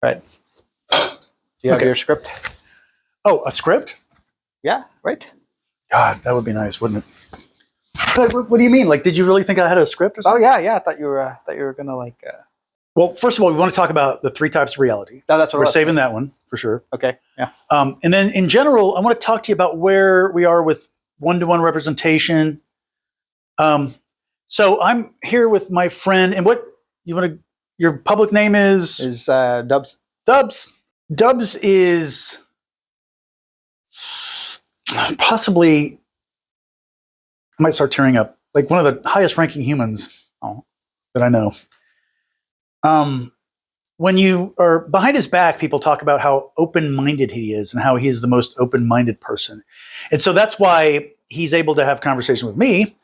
Right. Do you have your script? Oh, a script? Yeah, right. God, that would be nice, wouldn't it? What do you mean? Like, did you really think I had a script or something? Oh yeah. I thought you were gonna like. Well, first of all, we want to talk about the 3 types of reality. No, that's what we're saving that one for sure. Okay. Yeah. And then in general, I want to talk to you about where we are with one-to-one representation. So I'm here with my friend, and what you want to? Your public name is Dubs. Dubs is possibly, I might start tearing up, like one of the highest ranking humans that I know. When you are behind his back, people talk about how open-minded he is and how he is the most open-minded person. And so that's why he's able to have conversation with me,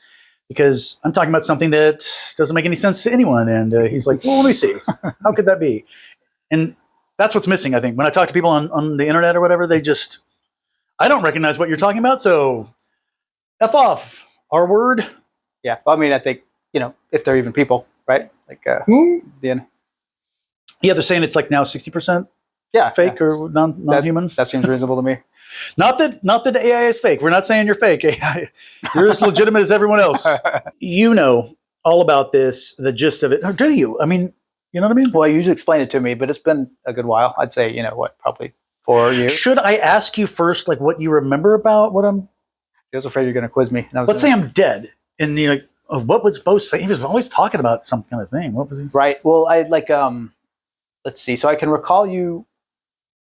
because I'm talking about something that doesn't make any sense to anyone. And he's like, well, let me see. How could that be? And that's what's missing, I think. When I talk to people on the internet or whatever, I don't recognize what you're talking about, so F off, our word. Yeah. Well, I mean, I think, if they're even people, right? Like, Yeah, they're saying it's like now 60% fake or non-human. That seems reasonable to me. Not that the AI is fake. We're not saying you're fake. AI, you're as legitimate as everyone else. You know all about this, the gist of it. Or do you? I mean, you know what I mean? Well, you usually explain it to me, but it's been a good while. I'd say, probably 4 years. Should I ask you first, like, what you remember about what I'm? I was afraid you're going to quiz me. Let's say I'm dead, and what was Bo saying? He was always talking about some kind of thing. What was he? Right. Well, I like. Let's see. So I can recall you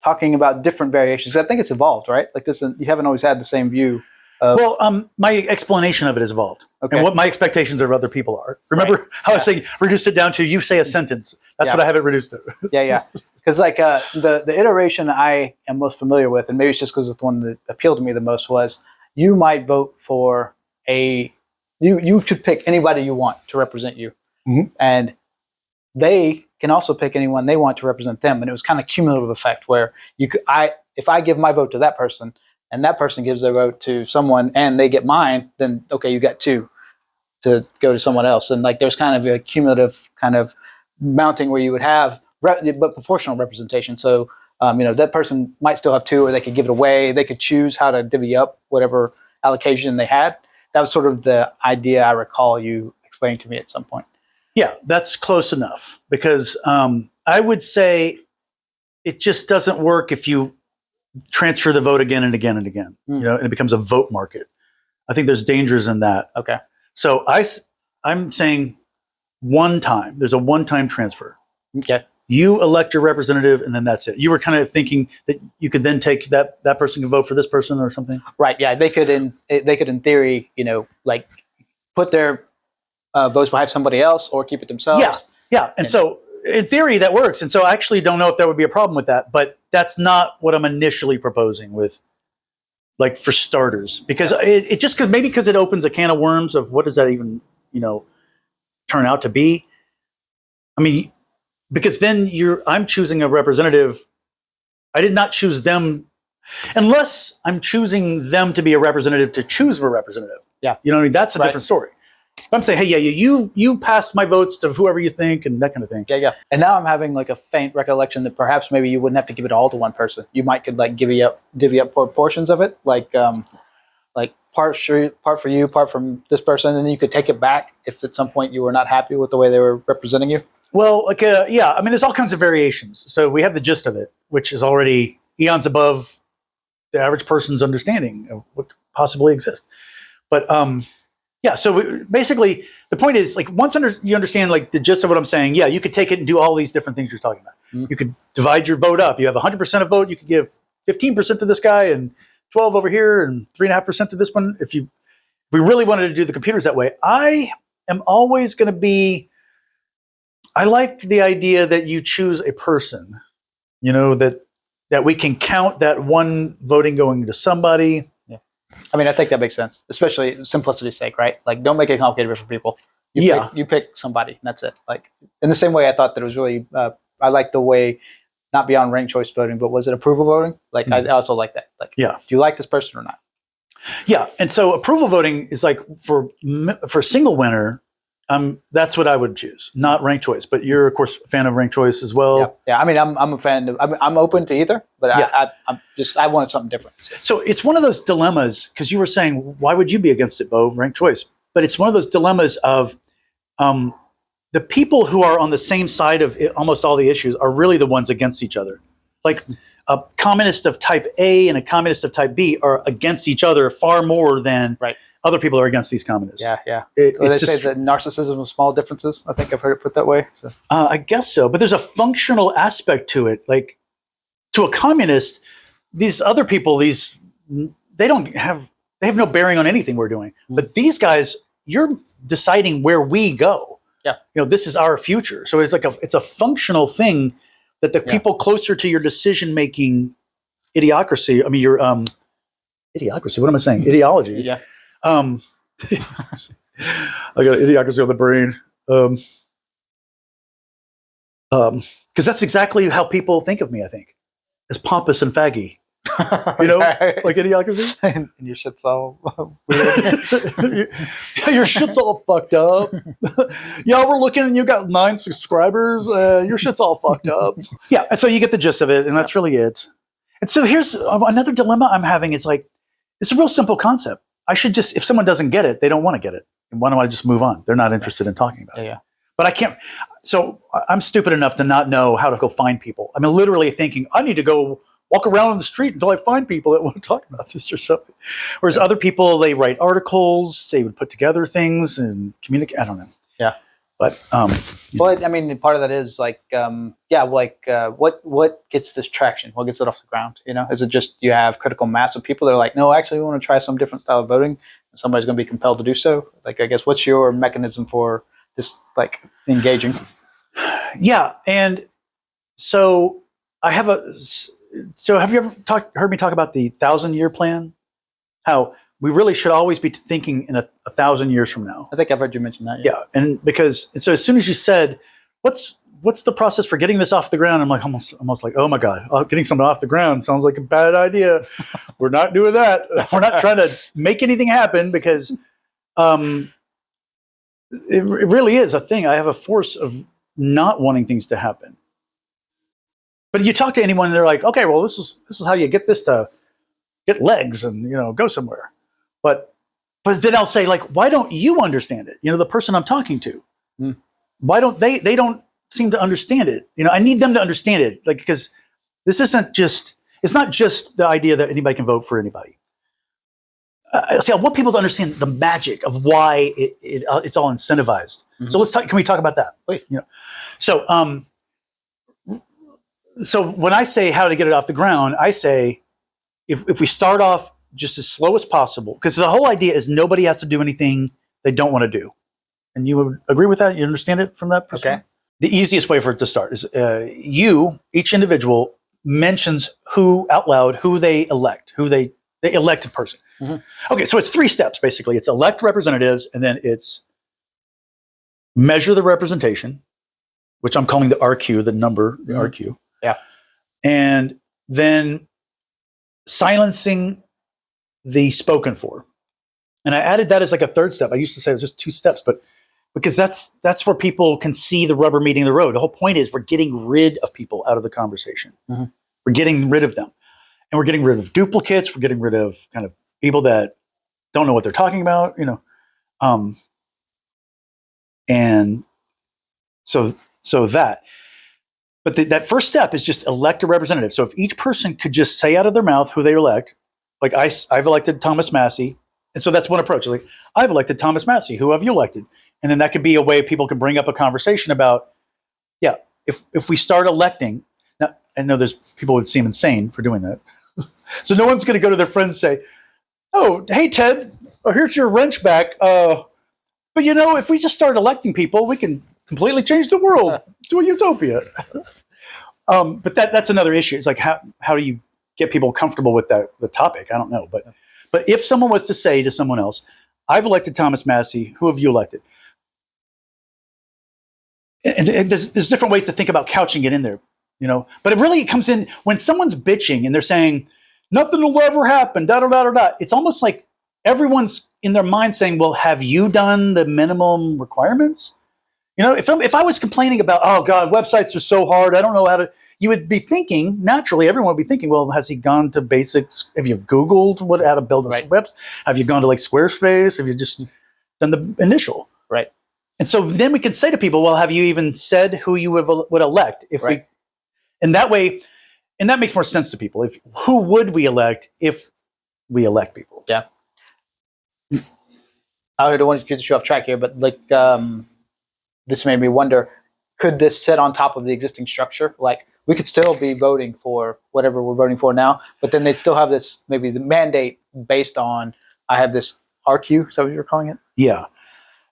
talking about different variations. I think it's evolved, right? Like this, you haven't always had the same view. My explanation of it has evolved, okay. And what my expectations of other people are. Remember how I was saying reduced it down to you say a sentence. That's what I have it reduced to. Yeah. Because like the iteration I am most familiar with, and maybe it's just because it's the one that appealed to me the most, was you might vote for you could pick anybody you want to represent you, and they can also pick anyone they want to represent them. And it was kind of cumulative effect where if I give my vote to that person and that person gives their vote to someone and they get mine, then okay, you got 2 to go to someone else. And like there's kind of a cumulative kind of mounting where you would have but proportional representation. So that person might still have 2, or they could give it away. They could choose how to divvy up whatever allocation they had. That was sort of the idea I recall you explaining to me at some point. Yeah, that's close enough, because I would say it just doesn't work if you transfer the vote again and again and again, and it becomes a vote market. I think there's dangers in that. Okay. So I'm saying one time. There's a one-time transfer. Okay. You elect your representative, and then that's it. You were kind of thinking that you could then take that person can vote for this person or something. Right. Yeah. They could in theory, like put their votes behind somebody else or keep it themselves. Yeah. And so in theory that works. And so I actually don't know if there would be a problem with that, but that's not what I'm initially proposing with, like, for starters, because it just because it opens a can of worms of what does that even, turn out to be. I mean, because then I'm choosing a representative. I did not choose them unless I'm choosing them to be a representative to choose a representative. Yeah. You know what I mean? That's a different story. I'm saying, hey, you passed my votes to whoever you think and that kind of thing. Yeah. And now I'm having like a faint recollection that perhaps maybe you wouldn't have to give it all to one person. You could like divvy up portions of it, like part for you, part from this person, and then you could take it back if at some point you were not happy with the way they were representing you. Well, I mean, there's all kinds of variations. So we have the gist of it, which is already eons above the average person's understanding of what could possibly exist. But so basically the point is, like, once you understand like the gist of what I'm saying, you could take it and do all these different things you're talking about. You could divide your vote up. You have 100% of vote. You could give 15% to this guy and 12 over here and 3.5% to this one. If we really wanted to do the computers that way, I am always going to be, I like the idea that you choose a person, that we can count that one voting going to somebody. I mean, I think that makes sense, especially simplicity's sake, right? Like, don't make it complicated for people. You pick somebody, and that's it. Like, in the same way, I thought that it was really, I like the way, not beyond ranked choice voting, but was it approval voting? Like, I also like that. Like, do you like this person or not? Yeah, and so approval voting is like for single winner. That's what I would choose, not ranked choice. But you're, of course, a fan of ranked choice as well. Yeah. I mean, I'm a fan of. I'm open to either, but Yeah. I wanted something different. So it's one of those dilemmas, because you were saying, why would you be against it, Bo, ranked choice? But it's one of those dilemmas of the people who are on the same side of almost all the issues are really the ones against each other. Like a communist of type A and a communist of type B are against each other far more than other people are against these communists. Yeah. They say that narcissism of small differences. I think I've heard it put that way. So. I guess so, but there's a functional aspect to it. Like to a communist, these other people, they have no bearing on anything we're doing. But these guys, you're deciding where we go. Yeah. This is our future. So it's a functional thing that the people closer to your decision-making idiocracy, your idiocracy, what am I saying? Ideology. Yeah. I got idiocracy on the brain. Because that's exactly how people think of me, I think, as pompous and faggy. Like idiocracy. And your shit's all weird. Your shit's all fucked up. Yeah, we're looking and you got 9 subscribers. Your shit's all fucked up. Yeah, and so you get the gist of it, and that's really it. And so here's another dilemma I'm having is like, it's a real simple concept. I should just, if someone doesn't get it, they don't want to get it. And why don't I just move on? They're not interested in talking about it. Yeah. But I can't. So I'm stupid enough to not know how to go find people. I'm literally thinking, I need to go walk around on the street until I find people that want to talk about this or something. Whereas other people, they write articles, they would put together things and communicate. I don't know. Yeah. But, but I mean, part of that is like, what gets this traction? What gets it off the ground? Is it just you have critical mass of people that are like, no, actually, we want to try some different style of voting, and somebody's going to be compelled to do so? Like, I guess, what's your mechanism for this, like, engaging? Yeah, and so I have have you ever heard me talk about the 1,000-year plan? How we really should always be thinking in 1,000 years from now. I think I've heard you mention that. Yeah, and so as soon as you said, what's the process for getting this off the ground? I'm like almost like, oh my God, getting something off the ground sounds like a bad idea. We're not doing that. We're not trying to make anything happen because it really is a thing. I have a force of not wanting things to happen. But you talk to anyone and they're like, okay, well, this is how you get this to get legs and go somewhere. But then I'll say, like, why don't you understand it? The person I'm talking to, why don't they don't seem to understand it? I need them to understand it, like, because this isn't just, it's not just the idea that anybody can vote for anybody. See, I want people to understand the magic of why it's all incentivized. Mm-hmm. So can we talk about that? Please. So when I say how to get it off the ground, I say if we start off just as slow as possible, because the whole idea is nobody has to do anything they don't want to do. And you would agree with that? You understand it from that perspective? Okay. The easiest way for it to start is each individual mentions out loud who they elect, they elect a person. Mm-hmm. Okay, so it's 3 steps, basically. It's elect representatives, and then it's measure the representation, which I'm calling the RQ, the number, the RQ. Yeah. And then silencing the spoken for. And I added that as like a 3rd step. I used to say it was just 2 steps, but because that's where people can see the rubber meeting the road. The whole point is we're getting rid of people out of the conversation. Mm-hmm. We're getting rid of them. And we're getting rid of duplicates. We're getting rid of kind of people that don't know what they're talking about, and so that. But that first step is just elect a representative. So if each person could just say out of their mouth who they elect, like I've elected Thomas Massey, and so that's one approach. Like, I've elected Thomas Massey. Who have you elected? And then that could be a way people can bring up a conversation about, if we start electing. Now, I know there's people would seem insane for doing that. So no one's going to go to their friend and say, oh, hey, Ted, here's your wrench back. But, if we just start electing people, we can completely change the world to a utopia. But that's another issue. It's like, how do you get people comfortable with the topic? I don't know. But if someone was to say to someone else, I've elected Thomas Massey, who have you elected? And there's different ways to think about couching it in there. But it comes in when someone's bitching and they're saying nothing will ever happen, da da da da da. It's almost like everyone's in their mind saying, well, have you done the minimum requirements? You know, if I was complaining about, oh God, websites are so hard, I don't know how to, you would be thinking, naturally, everyone would be thinking, well, has he gone to basics? Have you Googled how to build a web? Have you gone to like Squarespace? Have you just done the initial? Right. And so then we can say to people, well, have you even said who you would elect if we, and that way, and that makes more sense to people. If who would we elect if we elect people? Yeah. I don't want to get you off track here, but like this made me wonder: could this sit on top of the existing structure? Like we could still be voting for whatever we're voting for now, but then they'd still have this maybe the mandate based on I have this RQ. Is that what you're calling it? Yeah.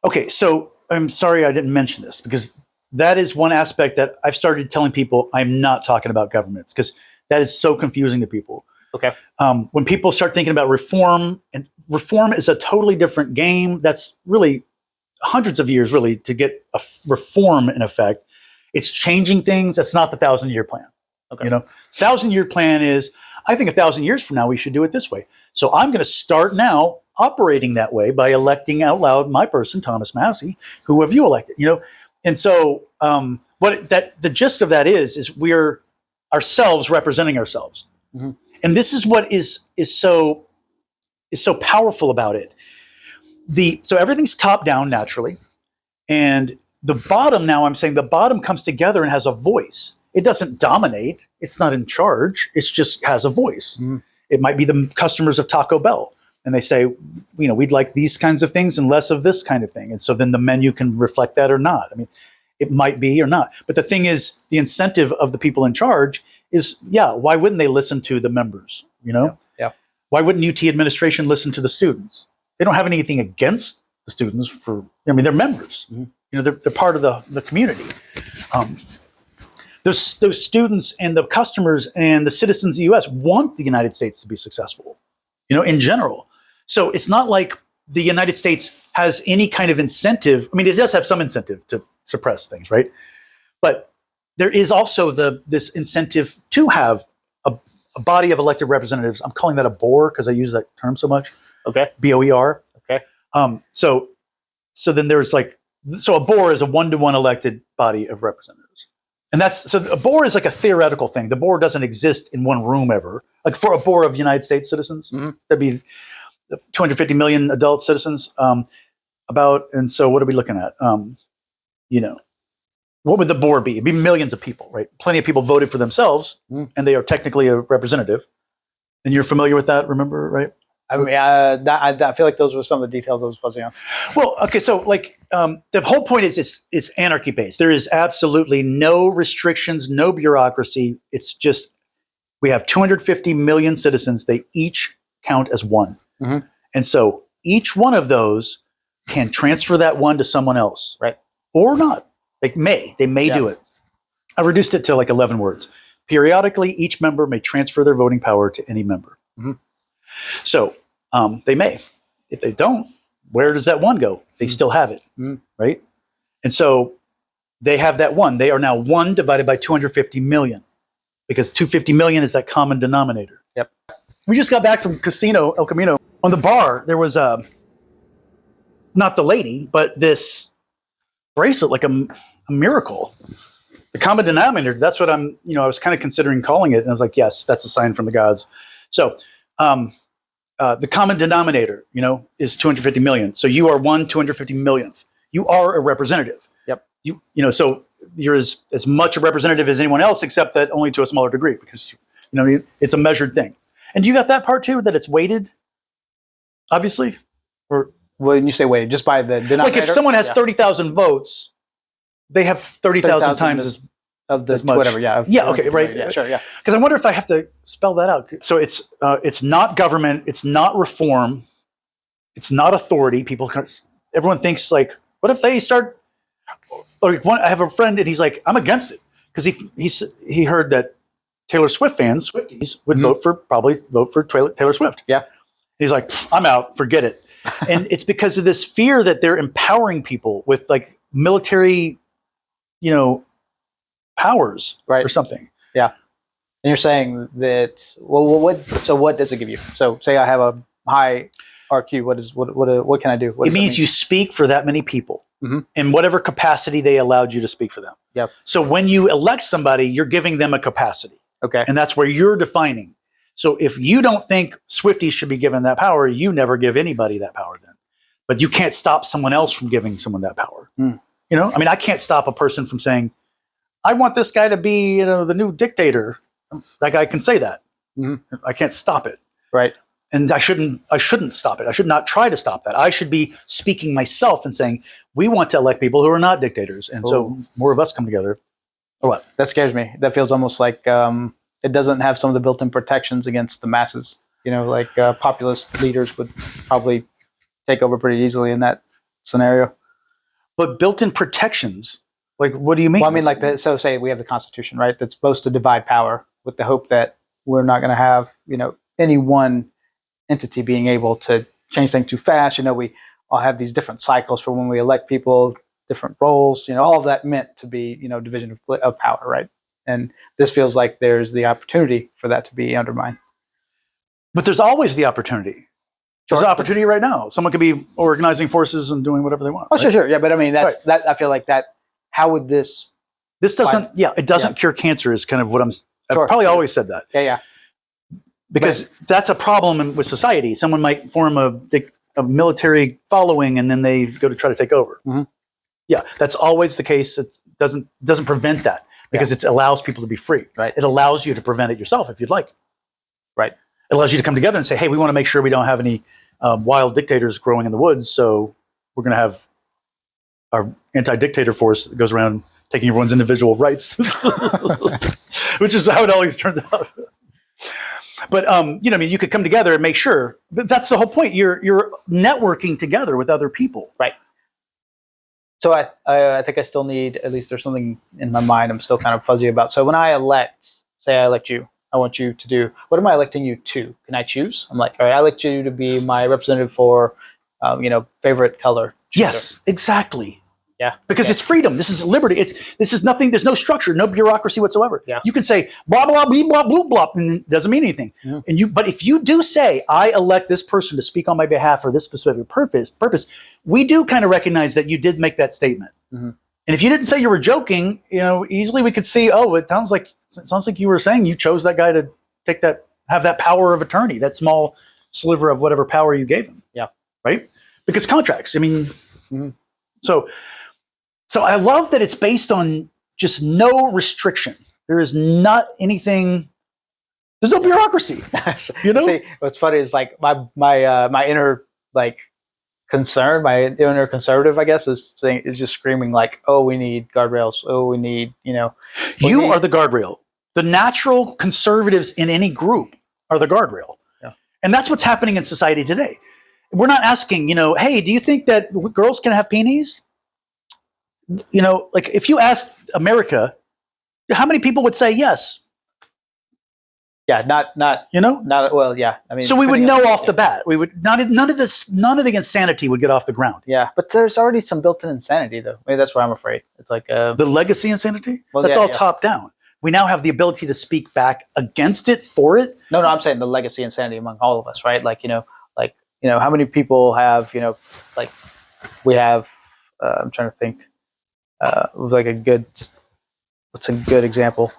Okay. So I'm sorry I didn't mention this because that is one aspect that I've started telling people I'm not talking about governments because that is so confusing to people. Okay. When people start thinking about reform, and reform is a totally different game. That's really hundreds of years, really, to get a reform in effect. It's changing things. That's not the 1,000-year plan. Okay. You know, 1,000-year plan is, I think 1,000 years from now we should do it this way. So I'm going to start now operating that way by electing out loud my person, Thomas Massey, who have you elected? You know, and so the gist of that is we're ourselves representing ourselves. Mm-hmm. And this is what is so powerful about it. So everything's top down naturally, and the bottom, now I'm saying the bottom comes together and has a voice. It doesn't dominate. It's not in charge. It just has a voice. Mm-hmm. It might be the customers of Taco Bell, and they say, you know, we'd like these kinds of things and less of this kind of thing. And so then the menu can reflect that or not. I mean, it might be or not. But the thing is, the incentive of the people in charge is, why wouldn't they listen to the members? You know, why wouldn't UT administration listen to the students? They don't have anything against the students. They're members. Mm-hmm. You know, they're part of the community. Those students and the customers and the citizens of the U.S. want the United States to be successful. You know, in general. So it's not like the United States has any kind of incentive. I mean, it does have some incentive to suppress things, right? But there is also this incentive to have a body of elected representatives. I'm calling that a BOR because I use that term so much. Okay. BOER. Okay. So then there's so a BOR is a one-to-one elected body of representatives. And so a BOR is like a theoretical thing. The BOR doesn't exist in one room ever. Like for a BOR of United States citizens, mm-hmm. That'd be 250 million adult citizens. And so what are we looking at? You know, what would the BOR be? It'd be millions of people, right? Plenty of people voted for themselves, and they are technically a representative. And you're familiar with that, remember, right? I mean, I feel like those were some of the details I was fuzzy on. Well, okay, so the whole point is it's anarchy based. There is absolutely no restrictions, no bureaucracy. It's just we have 250 million citizens. They each count as one, mm-hmm. And so each one of those can transfer that one to someone else, right? Or not. They may do it. I reduced it to 11 words. Periodically, each member may transfer their voting power to any member. Mm-hmm. So they may. If they don't, where does that one go? They still have it, right? And so they have that one. They are now one divided by 250 million because 250 million is that common denominator. Yep. We just got back from Casino El Camino. On the bar, there was not the lady, but this bracelet, like a miracle. The common denominator, that's what I was kind of considering calling it. And I was like, yes, that's a sign from the gods. So the common denominator, is 250 million. So you are 250 millionth. You are a representative. Yep. So you're as much a representative as anyone else, except that only to a smaller degree, because it's a measured thing. And you got that part too, that it's weighted, obviously? Or when you say weighted, just by the denominator? Like if someone has 30,000 votes, they have 30,000 times as much. Whatever, yeah. Okay, right. Yeah, sure, yeah. Because I wonder if I have to spell that out. So it's not government, it's not reform, it's not authority. Everyone thinks what if they start? I have a friend and he's like, I'm against it because he heard that Taylor Swift fans, Swifties, would vote for Taylor Swift. Yeah. He's like, I'm out, forget it. And it's because of this fear that they're empowering people with military, powers, right, or something. Yeah. And you're saying that, what does it give you? So say I have a high RQ? What can I do? What It does that means mean? you speak for that many people Mhm. in whatever capacity they allowed you to speak for them. Yep. So when you elect somebody, you're giving them a capacity, Okay. and that's where you're defining. So if you don't think Swifties should be given that power, you never give anybody that power then. But you can't stop someone else from giving someone that power. Mm. You know, I mean, I can't stop a person from saying, I want this guy to be, the new dictator. That guy can say that. Mhm. I can't stop it. Right. And I shouldn't stop it. I should not try to stop that. I should be speaking myself and saying, we want to elect people who are not dictators. And so more of us come together. Or what? That scares me. That feels almost like it doesn't have some of the built-in protections against the masses. You know, like populist leaders would probably take over pretty easily in that scenario. But built-in protections, like, what do you mean? Well, I mean, like, so say we have the Constitution, right? That's supposed to divide power with the hope that we're not going to have, any one entity being able to change things too fast. We all have these different cycles for when we elect people, different roles. All of that meant to be, division of power, right? And this feels like there's the opportunity for that to be undermined. But there's always the opportunity. There's an opportunity right now. Someone could be organizing forces and doing whatever they want. Oh, right? sure. Yeah, but I mean, that. I feel like that. How would this? This doesn't. Yeah, it doesn't cure cancer. Is kind of what I've probably always said that. Yeah. Because that's a problem with society. Someone might form a military following, and then they go to try to take over. Mm-hmm. Yeah, that's always the case. It doesn't prevent that because it allows people to be free. Right. It allows you to prevent it yourself if you'd like. Right. It allows you to come together and say, hey, we want to make sure we don't have any wild dictators growing in the woods. So we're going to have our anti-dictator force that goes around taking everyone's individual rights, which is how it always turns out. But you could come together and make sure. But that's the whole point. You're networking together with other people, right? So I think I still need, at least there's something in my mind I'm still kind of fuzzy about. So when I say I elect you, I want you to do, what am I electing you to? Can I choose? I'm like, all right, I elect you to be my representative for, favorite color. Yes, exactly. Yeah. Because it's freedom. This is liberty. This is nothing. There's no structure, no bureaucracy whatsoever. Yeah. You can say blah, blah, blah, blah, blah, blah, and it doesn't mean anything. Mm-hmm. But if you do say, I elect this person to speak on my behalf for this specific purpose, we do kind of recognize that you did make that statement. Mm-hmm. And if you didn't say you were joking, easily we could see, it sounds like you were saying you chose that guy to have that power of attorney, that small sliver of whatever power you gave him. Yeah. Right? Because contracts, So I love that it's based on just no restriction. There is not anything. There's no bureaucracy. See, what's funny is like my inner concern, my inner conservative, I guess, is just screaming like, "Oh, we need guardrails. Oh, we need You are the guardrail. The natural conservatives in any group are the guardrail, and that's what's happening in society today. We're not asking, hey, do you think that girls can have peonies? Like if you asked America, how many people would say yes? Yeah, not well, yeah. I mean, so we would know off the bat. We would none of the insanity would get off the ground. Yeah, but there's already some built-in insanity, though. Maybe that's why I'm afraid. It's like the legacy insanity. Well, that's all top down. We now have the ability to speak back against it, for it. No, I'm saying the legacy insanity among all of us, right? How many people have, we have. I'm trying to think. What's a good example?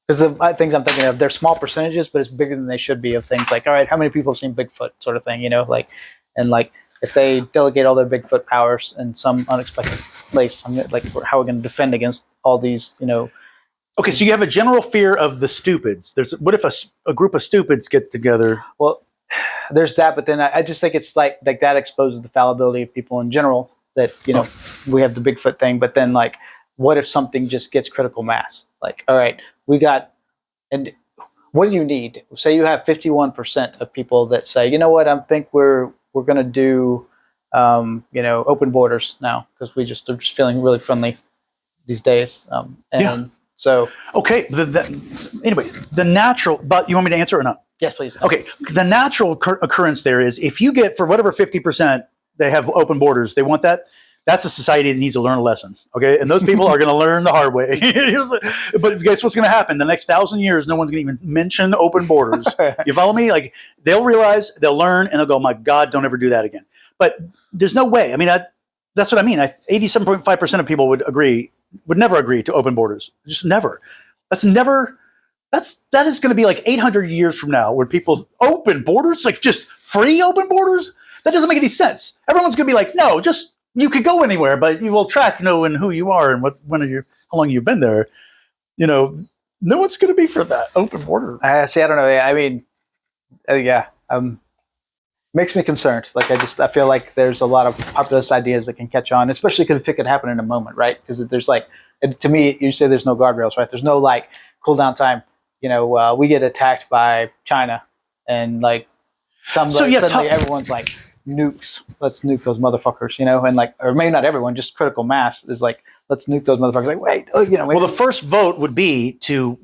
Because the things I'm thinking of, they're small percentages, but it's bigger than they should be of things like, all right, how many people have seen Bigfoot sort of thing, if they delegate all their Bigfoot powers in some unexpected place, how are we going to defend against all these, Okay, so you have a general fear of the stupids. What if a group of stupids get together? Well, there's that, but then I just think it's like that exposes the fallibility of people in general. That we have the Bigfoot thing, but then what if something just gets critical mass? All right, and what do you need? Say you have 51% of people that say, you know what, I think we're going to do, open borders now because are just feeling really friendly these days. So okay, anyway, the natural. But you want me to answer or not? Yes, please. Okay, the natural occurrence there is if you get for whatever 50%. They have open borders. They want that. that's a society that needs to learn a lesson. Okay, and those people are going to learn the hard way. But guess what's going to happen? The next 1,000 years, no one's going to even mention open borders. You follow me? Like they'll realize, they'll learn, and they'll go, "My God, don't ever do that again." But there's no way. I mean, that's what I mean. 87.5% of people would never agree to open borders. Just never. That is going to be like 800 years from now, where people open borders, like just free open borders. That doesn't make any sense. Everyone's going to be like, no, just you could go anywhere, but you will track knowing who you are and how long you've been there. No one's going to be for that open border. See, I don't know. I mean, yeah, makes me concerned. Like I feel like there's a lot of populist ideas that can catch on, especially if it could happen in a moment, right? Because there's to me, you say there's no guardrails, right? There's no cool down time. We get attacked by China, and suddenly everyone's like, nukes. Let's nuke those motherfuckers, and or maybe not everyone, just critical mass is like, let's nuke those motherfuckers. Like, wait, Well, the first vote would be to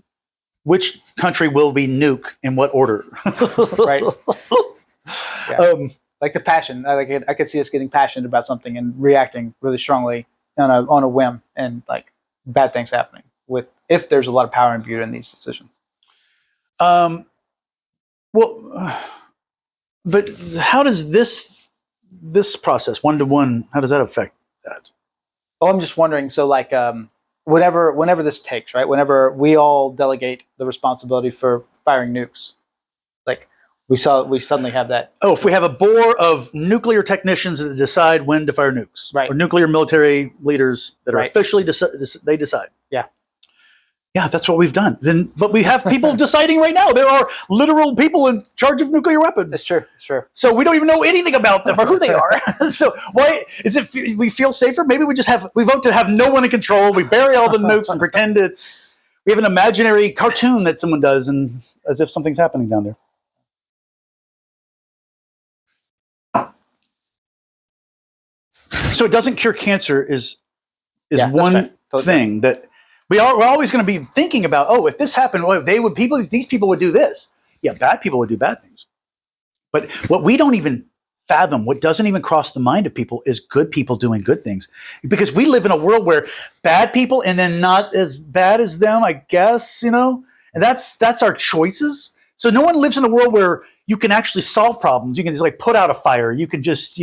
which country will be nuke in what order, right? Yeah. Like the passion. I could see us getting passionate about something and reacting really strongly on a whim, and bad things happening if there's a lot of power imbued in these decisions. But how does this process 1-to-1? How does that affect that? Oh, I'm just wondering. So, whenever this takes, right? Whenever we all delegate the responsibility for firing nukes, we suddenly have that. Oh, if we have a board of nuclear technicians that decide when to fire nukes, right? Or nuclear military leaders that are officially they decide. Yeah. Yeah, that's what we've done. But we have people deciding right now. There are literal people in charge of nuclear weapons. It's true. So we don't even know anything about them or who they are. So why is it we feel safer? Maybe we vote to have no one in control. We bury all the nukes and pretend we have an imaginary cartoon that someone does, and as if something's happening down there. So it doesn't cure cancer is one thing that we're always going to be thinking about. Oh, if this happened, these people would do this. Yeah, bad people would do bad things. But what we don't even fathom, what doesn't even cross the mind of people, is good people doing good things. Because we live in a world where bad people and then not as bad as them, I guess, and that's our choices. So no one lives in a world where you can actually solve problems. You can just put out a fire. You can just,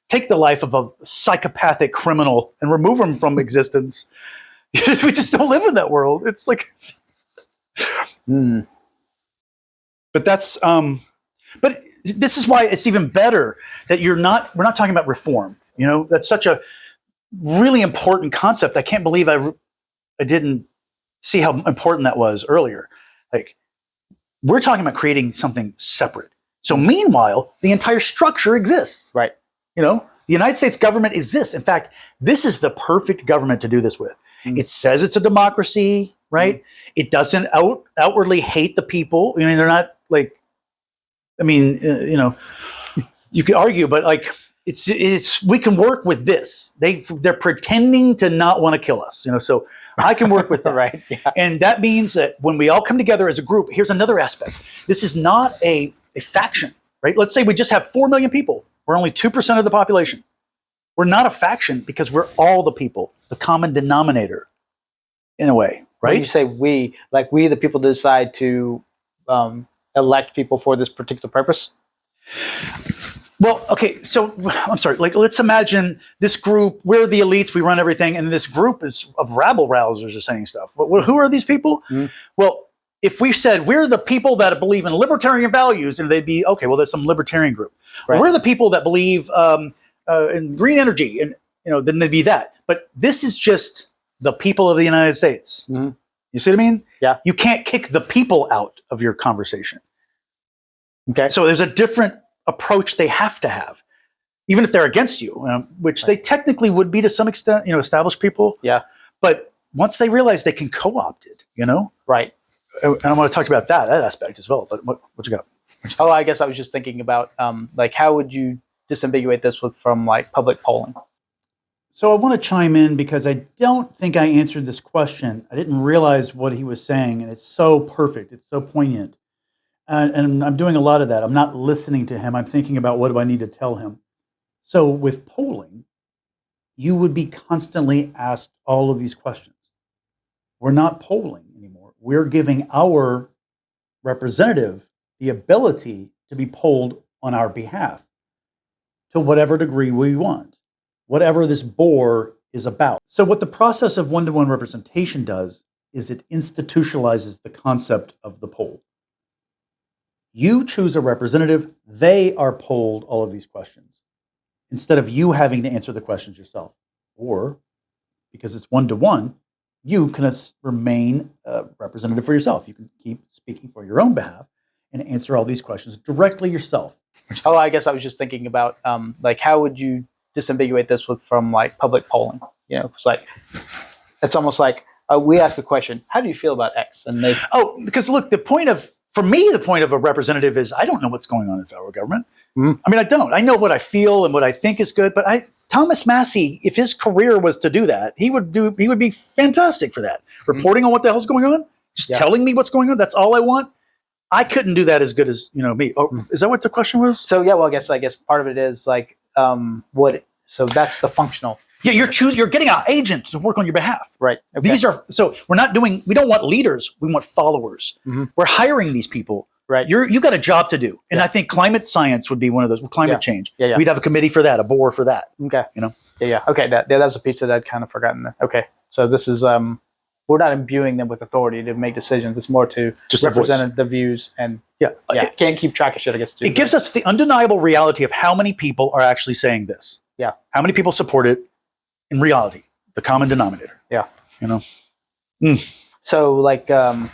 take the life of a psychopathic criminal and remove them from existence. We just don't live in that world. It's like, but that's, but this is why it's even better that we're not talking about reform. That's such a really important concept. I can't believe I didn't see how important that was earlier. We're talking about creating something separate. So meanwhile, the entire structure exists. Right. The United States government exists. In fact, this is the perfect government to do this with. It says it's a democracy, right? It doesn't outwardly hate the people. They're not you could argue, but it's we can work with this. They're pretending to not want to kill us, so I can work with that. Right. Yeah. And that means that when we all come together as a group, here's another aspect. This is not a faction, right? Let's say we just have 4 million people. We're only 2% of the population. We're not a faction because we're all the people, the common denominator, in a way, right? When you say we the people decide to elect people for this particular purpose? Well, okay, so I'm sorry. Let's imagine this group. We're the elites. We run everything, and this group is of rabble rousers are saying stuff. Who are these people? Well, if we said we're the people that believe in libertarian values, and they'd be okay. Well, there's some libertarian group. Right. We're the people that believe in green energy, and then they'd be that. But this is just the people of the United States. Mm-hmm. You see what I mean? Yeah. You can't kick the people out of your conversation. Okay. So there's a different approach they have to have, even if they're against you, which they technically would be to some extent, established people. Yeah. But once they realize they can co-opt it, Right. And I want to talk about that aspect as well. But what you got? Oh, I guess I was just thinking about how would you disambiguate this from public polling? So I want to chime in because I don't think I answered this question. I didn't realize what he was saying, and it's so perfect. It's so poignant. And I'm doing a lot of that. I'm not listening to him. I'm thinking about what do I need to tell him. So with polling, you would be constantly asked all of these questions. We're not polling anymore. We're giving our representative the ability to be polled on our behalf to whatever degree we want, whatever this bore is about. So what the process of one-to-one representation does is it institutionalizes the concept of the poll. You choose a representative, they are polled all of these questions, instead of you having to answer the questions yourself. Or, because it's one-to-one, you can remain a representative for yourself. You can keep speaking for your own behalf and answer all these questions directly yourself. Oh, I guess I was just thinking about like how would you disambiguate this from like public polling? You know, it's like it's almost like we ask the question, "How do you feel about X?" And they because look, for me, the point of a representative is I don't know what's going on in federal government. Mhm. I mean, I don't. I know what I feel and what I think is good, but Thomas Massey, if his career was to do that, he would be fantastic for that. Reporting on what the hell's going on, just telling me what's going on. That's all I want. I couldn't do that as good as me. Oh, is that what the question was? So yeah, well, I guess part of it is like what. So that's the functional. Yeah, you're getting an agent to work on your behalf. Right. Okay. We don't want leaders, we want followers. Mm-hmm. We're hiring these people. Right. You got a job to do. And I think climate science would be one of those, climate change. Yeah. We'd have a committee for that, a board for that. Okay. You know? Yeah. Okay. That's a piece that I'd kind of forgotten. Okay. So this is we're not imbuing them with authority to make decisions. It's more to Just represent the views and can't keep track of shit. I guess too. It gives us the undeniable reality of how many people are actually saying this. Yeah. How many people support it in reality, the common denominator. Yeah. You know? So like, so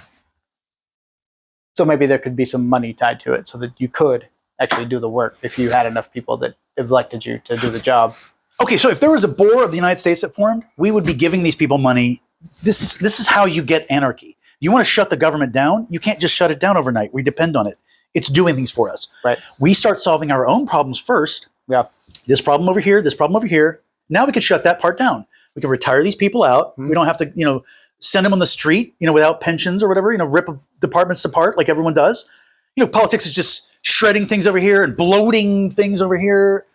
maybe there could be some money tied to it so that you could actually do the work if you had enough people that elected you to do the job. Okay, so if there was a board of the United States that formed, we would be giving these people money. This is how you get anarchy. You want to shut the government down? You can't just shut it down overnight. We depend on it. It's doing things for us. Right. We start solving our own problems first. Yeah. This problem over here, this problem over here. Now we can shut that part down. We can retire these people out. Mm-hmm. We don't have to, send them on the street, without pensions or whatever, rip departments apart like everyone does. Politics is just shredding things over here and bloating things over here.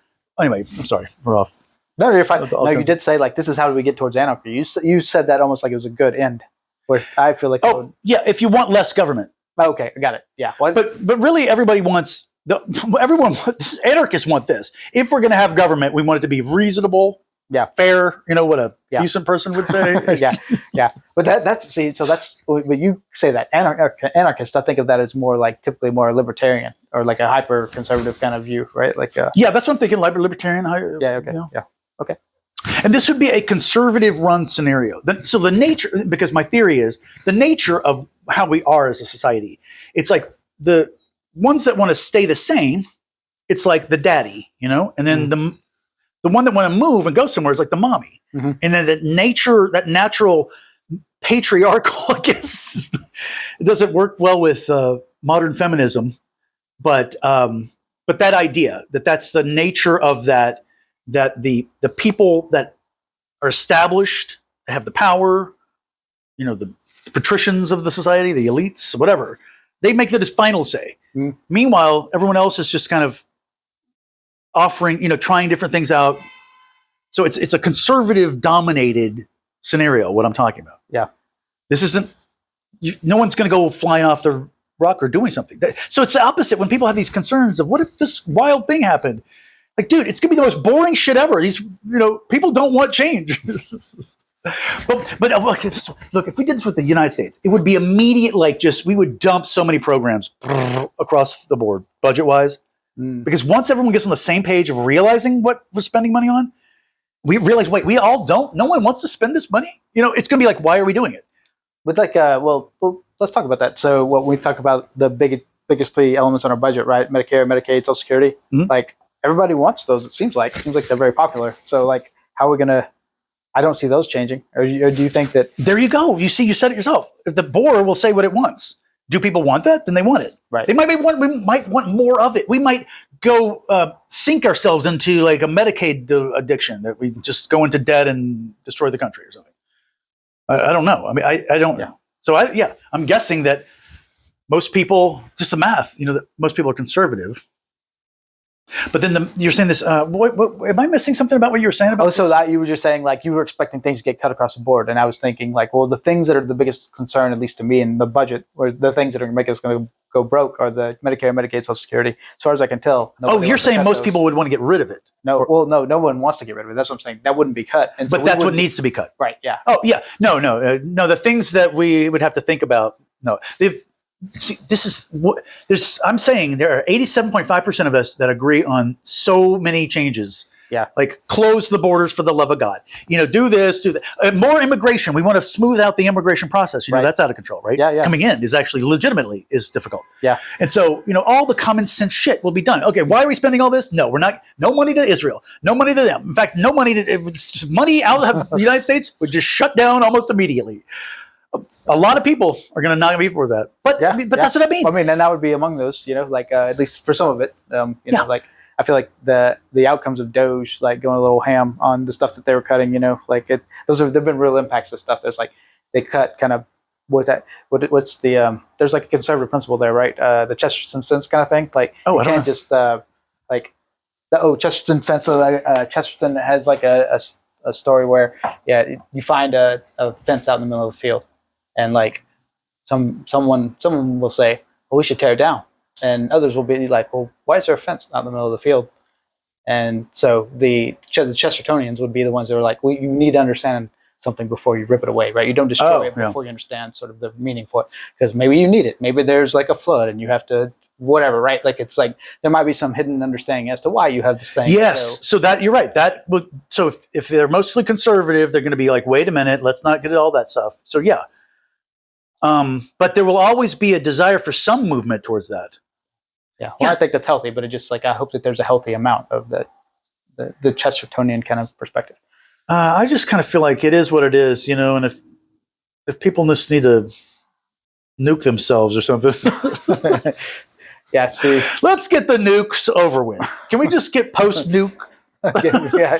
Anyway, I'm sorry, we're off. No, you're fine. No, you did say like, this is how do we get towards anarchy? You said that almost like it was a good end. Where I feel like yeah, if you want less government. Okay, I got it. Yeah. Well, but really everybody wants anarchists want this. If we're going to have government, we want it to be reasonable, fair, what a decent person would say. yeah. But but you say that anarchist, I think of that as more like typically more libertarian or like a hyper conservative kind of view, right? Like yeah, that's what I'm thinking. Libertarian. Yeah. Okay. Yeah. Okay. And this would be a conservative run scenario. So the nature, because my theory is the nature of how we are as a society, it's like the ones that want to stay the same, it's like the daddy, and then the one that want to move and go somewhere is like the mommy. Mm-hmm. And then that natural patriarchal, I guess, it doesn't work well with modern feminism, but that idea that's the nature of that the people that are established, that have the power, the patricians of the society, the elites, whatever, they make the final say. Mm. Meanwhile, everyone else is just kind of offering, trying different things out. So it's a conservative dominated scenario, what I'm talking about. Yeah. This isn't, no one's going to go flying off the rock or doing something. So it's the opposite when people have these concerns of what if this wild thing happened? Like, dude, it's going to be the most boring shit ever. These, people don't want change. But look, if we did this with the United States, it would be immediate, we would dump so many programs across the board, budget-wise. Because once everyone gets on the same page of realizing what we're spending money on, we realize, wait, we all don't? No one wants to spend this money? It's going to be like, why are we doing it? But well, let's talk about that. So when we talk about the biggest three elements on our budget, right? Medicare, Medicaid, Social Security, like everybody wants those, it seems like. It seems like they're very popular. So like, how are we going to, I don't see those changing. Or do you think that? There you go. You see, you said it yourself. If the board will say what it wants. Do people want that? Then they want it. Right. We might want more of it. We might go sink ourselves into like a Medicaid addiction that we just go into debt and destroy the country or something. I don't know. I mean, I don't know. So I'm guessing that most people, just the math, that most people are conservative. But then you're saying this. What, am I missing something about what you were saying about? Oh, so this? that you were just saying like you were expecting things to get cut across the board, and I was thinking like, well, the things that are the biggest concern, at least to me, in the budget, or the things that are going to go broke, are the Medicare, Medicaid, Social Security. As far as I can tell. Oh, you're saying most those. people would want to get rid of it. No, well, no one wants to get rid of it. That's what I'm saying. That wouldn't be cut. And But so that's what needs to be cut. Right. Yeah. Oh, yeah. No. The things that we would have to think about. No. See, this is what I'm saying. There are 87.5% of us that agree on so many changes. Yeah. Like close the borders for the love of God. Do this, do that. More immigration. We want to smooth out the immigration process. Right. That's out of control, right? Yeah. Coming in is actually legitimately is difficult. Yeah. And so, all the common sense shit will be done. Okay, why are we spending all this? No, we're not. No money to Israel. No money to them. In fact, no money money out of the United States would just shut down almost immediately. A lot of people are going to not be for that, but that's what I mean. I mean, and that would be among those, like at least for some of it, like I feel like the outcomes of Doge, like going a little ham on the stuff that they were cutting, there've been real impacts of stuff. There's like they cut kind of what's the there's like a conservative principle there, right? The Chesterton fence kind of thing. Like you can't just Chesterton fence. So Chesterton has like a story where you find a fence out in the middle of the field. And like someone will say, well, we should tear it down. And others will be like, well, why is there a fence out in the middle of the field? And so the Chestertonians would be the ones that were like, well, you need to understand something before you rip it away, right? You don't destroy it before you understand sort of the meaning for it. Because maybe you need it. Maybe there's like a flood and you have to whatever, right? Like it's like there might be some hidden understanding as to why you have this thing. Yes. So that you're right. So if they're mostly conservative, they're going to be like, wait a minute, let's not get all that stuff. So yeah. But there will always be a desire for some movement towards that. Yeah, well, I think that's healthy, but it just like I hope that there's a healthy amount of the Chestertonian kind of perspective. I just kind of feel like it is what it is, and if people just need to nuke themselves or something. Yeah, see. Let's get the nukes over with. Can we just get post-nuke? Yeah.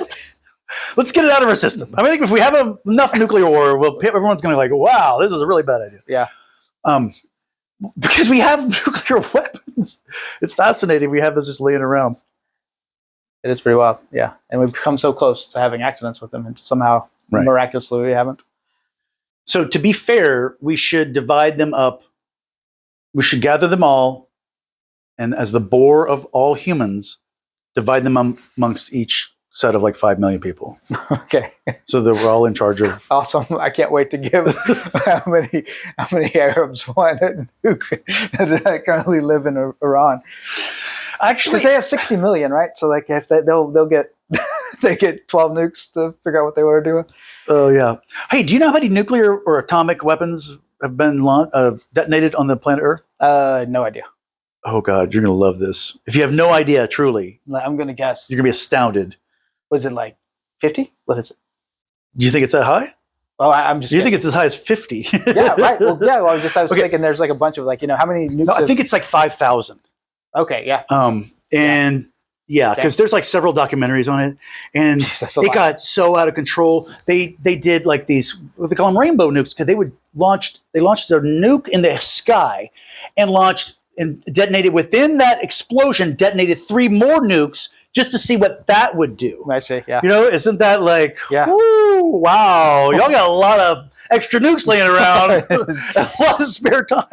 Let's get it out of our system. I think if we have enough nuclear war, everyone's going to be like, wow, this is a really bad idea. Yeah. Because we have nuclear weapons. It's fascinating. We have this just laying around. It is pretty wild. Yeah. And we've come so close to having accidents with them and somehow miraculously we haven't. So to be fair, we should divide them up. We should gather them all. And as the bore of all humans, divide them amongst each set of like 5 million people. Okay. So that we're all in charge of. Awesome. I can't wait to give how many Arabs want a nuke that currently live in Iran. Actually, because they have 60 million, right? So like if they'll get they get 12 nukes to figure out what they want to do with. Oh yeah. Hey, do you know how many nuclear or atomic weapons have been detonated on the planet Earth? No idea. Oh God, you're gonna love this. If you have no idea, truly, I'm gonna guess. You're gonna be astounded. Was it like 50? What is it? Do you think it's that high? Oh, I'm just. Do you think it's as high as 50? Yeah, right. Well, yeah. Well, I was thinking there's like a bunch of like how many nukes? No, I think it's like 5,000. Okay, yeah. And because there's like several documentaries on it, and it got so out of control. They did like these what they call them rainbow nukes because they launched their nuke in the sky, and detonated within that explosion. Detonated 3 more nukes just to see what that would do. I see. Yeah. Isn't that like? Yeah. Woo, wow, y'all got a lot of extra nukes laying around, a lot of spare time.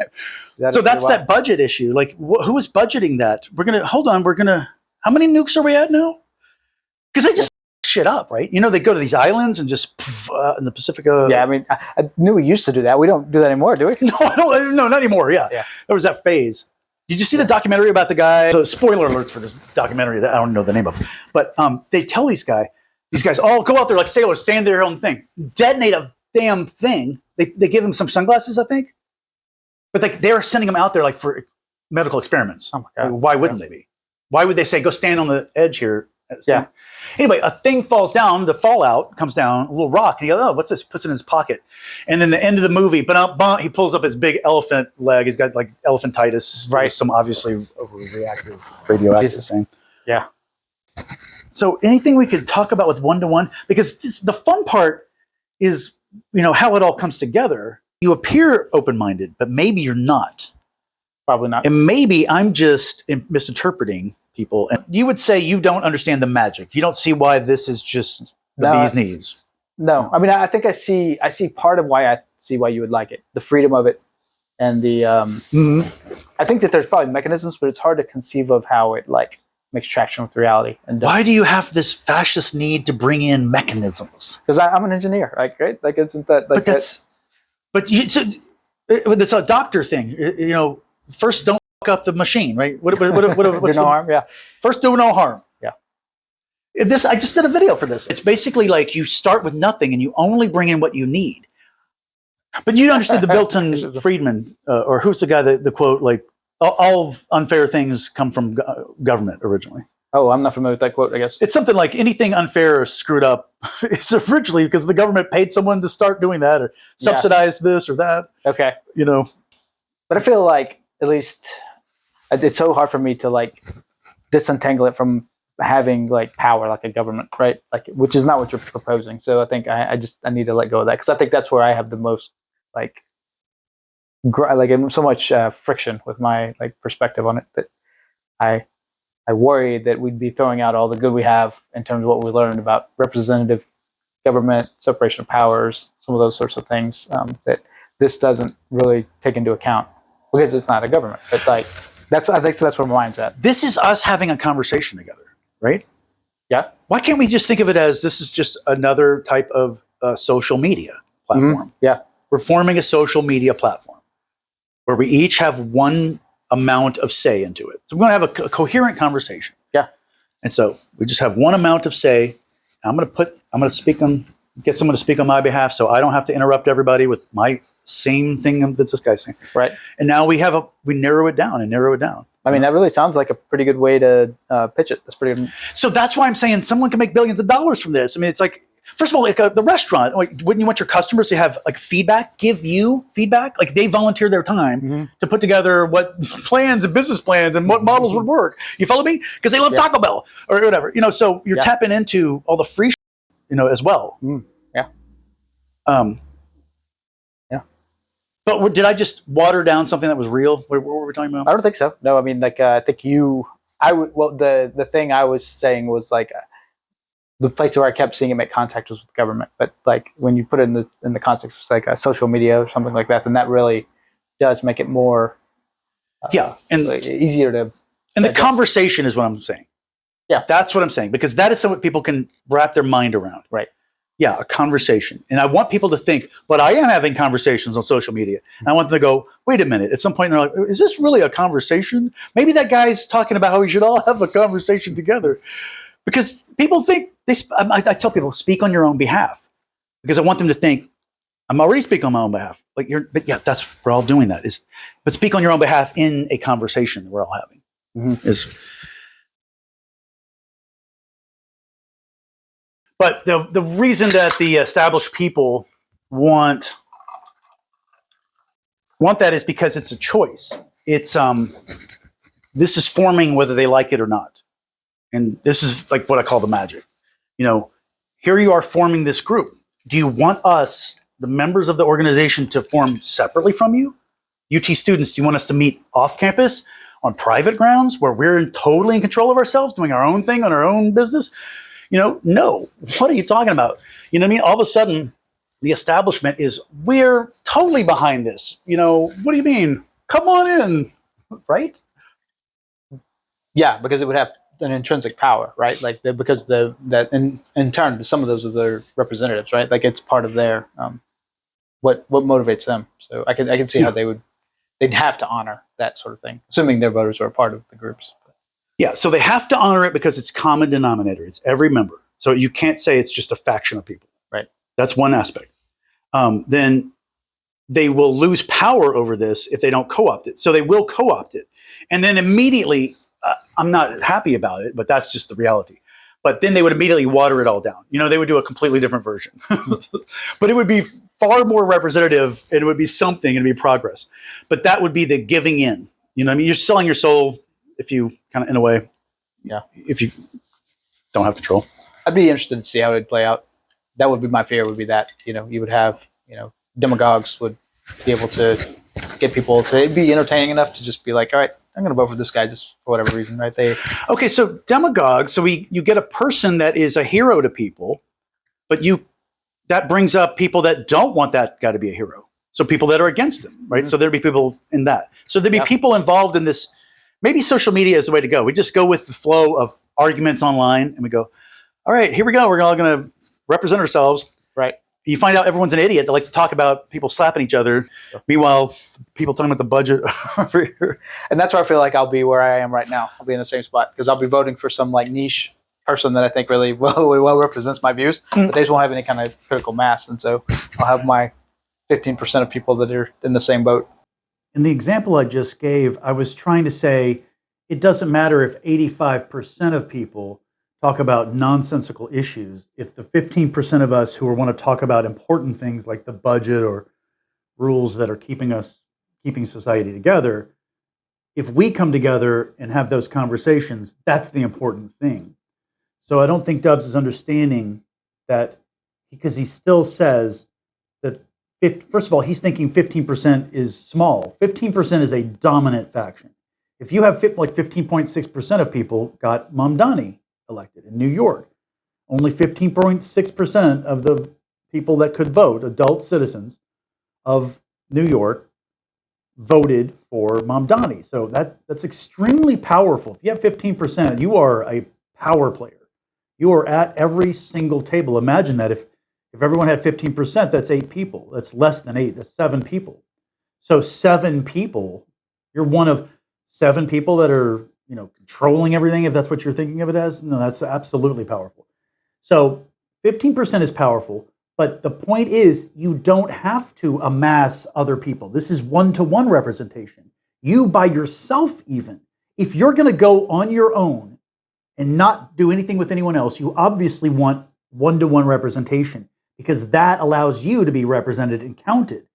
That's that budget issue. Like, who is budgeting that? How many nukes are we at now? Because they just shit up, right? They go to these islands and just in the Pacific. Yeah, I mean, I knew we used to do that. We don't do that anymore, do we? No, no, not anymore. Yeah. There was that phase. Did you see the documentary about the guy? So spoiler alerts for this documentary that I don't know the name of, but they tell these guys all go out there like sailors, stand their own thing, detonate a damn thing. They give them some sunglasses, I think, but they're sending them out there like for medical experiments. Oh my God. Why wouldn't they be? Why would they say go stand on the edge here? Yeah. Anyway, a thing falls down. The fallout comes down. A little rock. And he goes, "Oh, what's this?" Puts it in his pocket. And then the end of the movie, he pulls up his big elephant leg. He's got like elephantitis, right? Some obviously overreactive radioactive thing. Yeah. So anything we could talk about with one-to-one, because the fun part is how it all comes together. You appear open-minded, but maybe you're not. Probably not. And maybe I'm just misinterpreting people. And you would say you don't understand the magic. You don't see why this is just the No, bee's knees. No, I mean, I think I see part of why I see why you would like it, the freedom of it, and the. I think that there's probably mechanisms, but it's hard to conceive of how it like makes traction with reality. And Why do you have this fascist need to bring in mechanisms? because I'm an engineer, like right, like isn't that like But that's, but you, so, it's a doctor thing. You know, first don't fuck up the machine, right? What's do the, no harm? Yeah, first do no harm. Yeah. This I just did a video for this. It's basically like you start with nothing and you only bring in what you need. But you understood the Milton Friedman, or who's the guy that the quote like all unfair things come from government originally. Oh, I'm not familiar with that quote. I guess It's something like anything unfair or screwed up is originally because the government paid someone to start doing that or subsidize this or that. okay. You know, But I feel like at least it's so hard for me to like disentangle it from having like power like a government, right? Like which is not what you're proposing. So I think I need to let go of that because I think that's where I have the most like so much friction with my like perspective on it that I worry that we'd be throwing out all the good we have in terms of what we learned about representative government, separation of powers, some of those sorts of things that this doesn't really take into account because it's not a government. But like I think that's where my mind's at. this is us having a conversation together, right? Yeah. Why can't we just think of it as this is just another type of social media platform? Yeah. We're forming a social media platform where we each have one amount of say into it. So we're going to have a coherent conversation. Yeah. And so we just have one amount of say. I'm going to speak on, get someone to speak on my behalf so I don't have to interrupt everybody with my same thing that this guy's saying. Right. And now we narrow it down and narrow it down. I mean, that really sounds like a pretty good way to pitch it. That's pretty good. So that's why I'm saying someone can make billions of dollars from this. I mean, it's like, first of all, like the restaurant, like, wouldn't you want your customers to have like feedback, give you feedback? Like they volunteer their time to put together what plans and business plans and what models would work. You follow me? Because they love Taco Bell or whatever, you know, so you're tapping into all the free, you know, as well. Yeah. But did I just water down something that was real? What were we talking about? I don't think so. No, I mean, like, I think the thing I was saying was like, the place where I kept seeing it make contact was with the government. But like when you put it in the context of like a social media or something like that, then that really does make it more and like, easier to. And the conversation is what I'm saying. Yeah, that's what I'm saying because that is something people can wrap their mind around. Right. Yeah, a conversation. And I want people to think, but I am having conversations on social media. And I want them to go, wait a minute. At some point, they're like, is this really a conversation? Maybe that guy's talking about how we should all have a conversation together. Because people think, I tell people, speak on your own behalf. Because I want them to think, I'm already speaking on my own behalf. But yeah, we're all doing that. But speak on your own behalf in a conversation that we're all having. But the reason that the established people want that is because it's a choice. It's this is forming whether they like it or not. And this is like what I call the magic. You know, here you are forming this group. Do you want us, the members of the organization, to form separately from you? UT students, do you want us to meet off campus on private grounds where we're totally in control of ourselves, doing our own thing on our own business? You know, no. What are you talking about? You know what I mean? All of a sudden, the establishment is, we're totally behind this. You know, what do you mean? Come on in, right? Yeah, because it would have an intrinsic power, right? Like because that in turn, some of those are their representatives, right? Like it's part of their what motivates them. So I can see how they'd have to honor that sort of thing, assuming their voters are a part of the groups. Yeah, so they have to honor it because it's common denominator. It's every member. So you can't say it's just a faction of people. Right. That's one aspect. Then they will lose power over this if they don't co-opt it. So they will co-opt it. And then immediately, I'm not happy about it, but that's just the reality. But then they would immediately water it all down. You know, they would do a completely different version. But it would be far more representative, and it would be something, and it'd be progress. But that would be the giving in. You know what I mean? You're selling your soul if you kind of, in a way, if you don't have control. I'd be interested to see how it'd play out. That would be my fear, would be that, you know, you would have, you know, demagogues would be able to get people to be entertaining enough to just be like, all right, I'm going to vote for this guy just for whatever reason, right? Okay, so demagogue. So you get a person that is a hero to people, but that brings up people that don't want that guy to be a hero. So people that are against him, right? So there'd be people in that. So there'd be people involved in this. Maybe social media is the way to go. We just go with the flow of arguments online, and we go, all right, here we go. We're all going to represent ourselves. Right. You find out everyone's an idiot that likes to talk about people slapping each other. Meanwhile, people talking about the budget over here. And that's where I feel like I'll be where I am right now. I'll be in the same spot because I'll be voting for some like niche person that I think really well represents my views, but they just won't have any kind of critical mass. And so I'll have my 15% of people that are in the same boat. In the example I just gave, I was trying to say it doesn't matter if 85% of people talk about nonsensical issues. If the 15% of us who want to talk about important things like the budget or rules that are keeping society together, if we come together and have those conversations, that's the important thing. So I don't think Dubs is understanding that, because he still says that, first of all, he's thinking 15% is small. 15% is a dominant faction. If you have like 15.6% of people got Mamdani elected in New York, only 15.6% of the people that could vote, adult citizens of New York, voted for Mamdani. So that's extremely powerful. If you have 15%, you are a power player. You are at every single table. Imagine that if everyone had 15%, that's 8 people. That's less than 8. That's 7 people. So 7 people, you're one of 7 people that are, controlling everything, if that's what you're thinking of it as. No, that's absolutely powerful. So 15% is powerful, but the point is you don't have to amass other people. This is one-to-one representation. You by yourself even. If you're going to go on your own and not do anything with anyone else, you obviously want one-to-one representation, because that allows you to be represented and counted,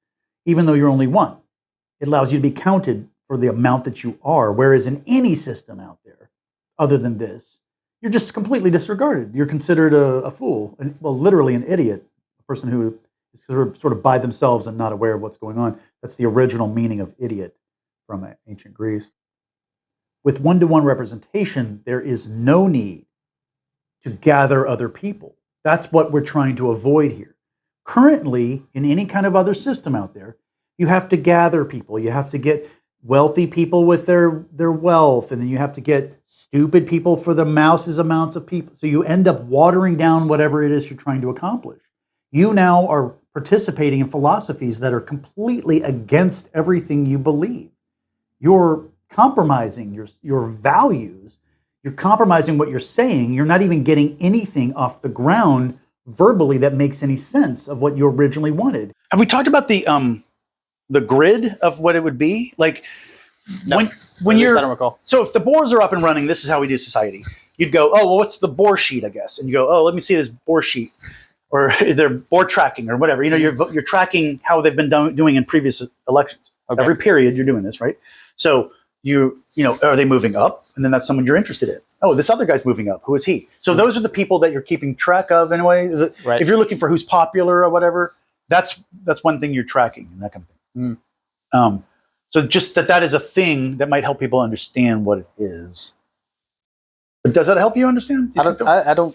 even though you're only one. It allows you to be counted for the amount that you are, whereas in any system out there, other than this, you're just completely disregarded. You're considered a fool, literally an idiot, a person who is sort of by themselves and not aware of what's going on. That's the original meaning of idiot from ancient Greece. With one-to-one representation, there is no need to gather other people. That's what we're trying to avoid here. Currently, in any kind of other system out there, you have to gather people. You have to get wealthy people with their wealth, and then you have to get stupid people for the mouse's amounts of people. So you end up watering down whatever it is you're trying to accomplish. You now are participating in philosophies that are completely against everything you believe. You're compromising your values. You're compromising what you're saying. You're not even getting anything off the ground verbally that makes any sense of what you originally wanted. Have we talked about the grid of what it would be? Like, No, when I you're, don't recall. so if the boards are up and running, this is how we do society. You'd go, oh, well, what's the board sheet, I guess? And you go, oh, let me see this board sheet, or their board tracking or whatever. You're tracking how they've been doing in previous elections. Okay. Every period you're doing this, right? So are they moving up? And then that's someone you're interested in. Oh, this other guy's moving up. Who is he? So those are the people that you're keeping track of anyway. Right. If you're looking for who's popular or whatever, that's one thing you're tracking and that kind of thing. So just that is a thing that might help people understand what it is. But does that help you understand? I don't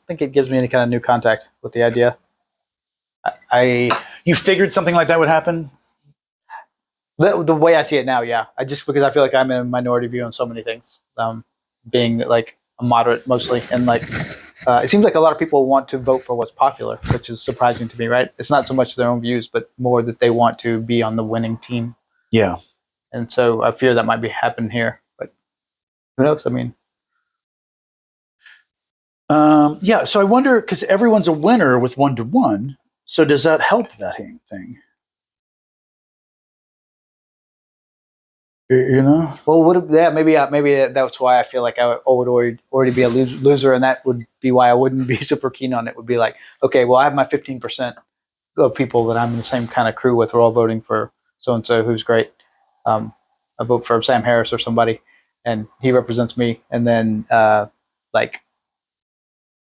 think it gives me any kind of new contact with the idea. You figured something like that would happen? The way I see it now, yeah. Because I feel like I'm in a minority view on so many things, being like a moderate mostly, and like it seems like a lot of people want to vote for what's popular, which is surprising to me, right? It's not so much their own views, but more that they want to be on the winning team. Yeah. And so I fear that might be happening here, but who knows? I mean, yeah. So I wonder, because everyone's a winner with one-to-one. So does that help that thing? well, maybe that's why I feel like I would already be a loser, and that would be why I wouldn't be super keen on it. Would be like, okay, well, I have my 15% of people that I'm in the same kind of crew with. We're all voting for so and so who's great. I vote for Sam Harris or somebody, and he represents me. And then like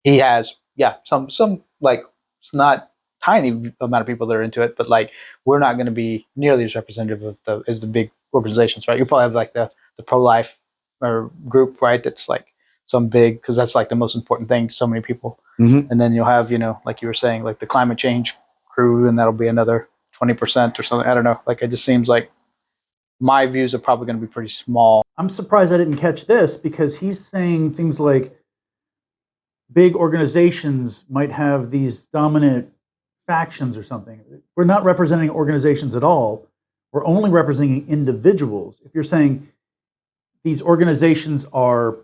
he has some like it's not tiny amount of people that are into it, but like we're not going to be nearly as representative of as the big organizations, right? You probably have like the pro-life or group, right? That's like some big, because that's like the most important thing to so many people. Mhm. And then you'll have, like you were saying, like the climate change crew, and that'll be another 20% or something. I don't know. Like it just seems like my views are probably going to be pretty small. I'm surprised I didn't catch this because he's saying things like big organizations might have these dominant factions or something. We're not representing organizations at all. We're only representing individuals. If you're saying these organizations are